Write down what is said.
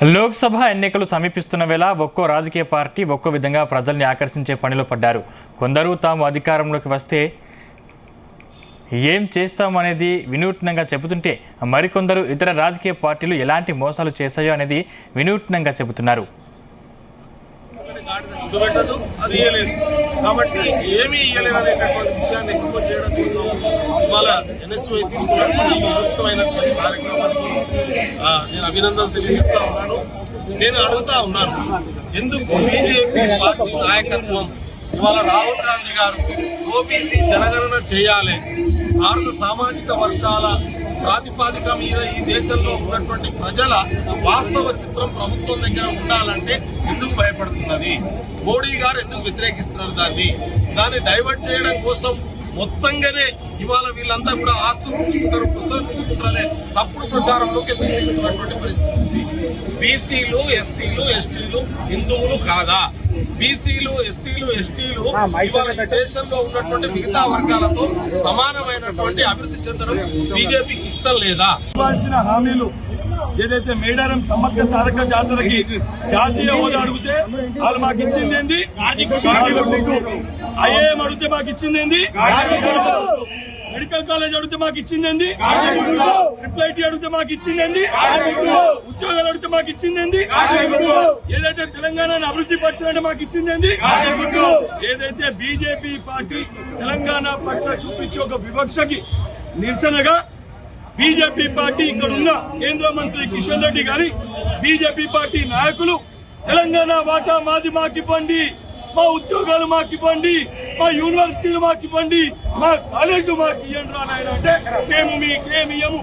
లోక్సభ ఎన్నికలు సమీపిస్తున్న వేళ ఒక్కో రాజకీయ పార్టీ ఒక్కో విధంగా ప్రజల్ని ఆకర్షించే పనిలో పడ్డారు. కొందరు తాము అధికారంలోకి వస్తే ఏం చేస్తామనేది వినూత్నంగా చెబుతుంటే, మరికొందరు ఇతర రాజకీయ పార్టీలు ఎలాంటి మోసాలు చేశాయో అనేది వినూత్నంగా చెబుతున్నారు. కాబట్టి ఏమీ ఇయ్యలేదనేటటువంటి విషయాన్ని ఎక్స్పోజ్ చేయడం కోసం ఇవాళ ఎన్ఎస్వై తీసుకున్నటువంటి వినూత్నమైనటువంటి కార్యక్రమానికి నేను అభినందనలు తెలియజేస్తా ఉన్నాను. నేను అడుగుతా ఉన్నాను, ఎందుకు బీజేపీ పార్టీ నాయకత్వం ఇవాళ రాహుల్ గాంధీ గారు ఓబీసీ జనగణన చేయాలి, భారత సామాజిక వర్గాల ప్రాతిపాదిక మీద ఈ దేశంలో ఉన్నటువంటి ప్రజల వాస్తవ చిత్రం ప్రభుత్వం దగ్గర ఉండాలంటే ఎందుకు భయపడుతున్నది? మోడీ గారు ఎందుకు వ్యతిరేకిస్తున్నారు? దాన్ని డైవర్ట్ చేయడం కోసం మొత్తంగానే ఇవాళ వీళ్ళంతా కూడా ఆస్తులు పుచ్చుకుంటారు, పుస్తకాలు పుచ్చుకుంటారనే తప్పుడు ప్రచారంలోకి ఎందుకు దిగుతున్నటువంటి పరిస్థితి ఉంది. బీసీలు, ఎస్సీలు, ఎస్టీలు హిందువులు కాదా? బీసీలు, ఎస్సీలు, ఎస్టీలు ఇవాళ ఈ దేశంలో ఉన్నటువంటి మిగతా వర్గాలతో సమానమైనటువంటి అభివృద్ధి చెందడం బీజేపీకి ఇష్టం లేదా? ఇవ్వాల్సిన హామీలు ఏదైతే మేడారం సమ్మక్క సారక్క జాతరకి జాతీయ హోదా అడిగితే వాళ్ళు మాకు ఇచ్చింది ఏంది? ఐఏఎం అడిగితే మాకు ఇచ్చింది ఏంది? మెడికల్ కాలేజ్ అడిగితే మాకు ఇచ్చింది ఏంది? ట్రిపుల్ అడిగితే మాకు ఇచ్చింది ఏంది? ఉద్యోగాలు అడిగితే మాకు ఇచ్చింది ఏంది? ఏదైతే తెలంగాణను అభివృద్ధి పరిచినట్టు మాకు ఇచ్చింది ఏంది? ఏదైతే బీజేపీ పార్టీ తెలంగాణ పట్ల చూపించే ఒక వివక్షకి నిరసనగా బీజేపీ పార్టీ ఇక్కడున్న కేంద్ర మంత్రి కిషన్ రెడ్డి గారి బీజేపీ పార్టీ నాయకులు తెలంగాణ వాటా మాది మాకివ్వండి, మా ఉద్యోగాలు మాకివ్వండి, మా యూనివర్సిటీలు మాకివ్వండి, మా కాలేజీలు మాకు ఇవ్వండి అంటే మేము మీకేమియము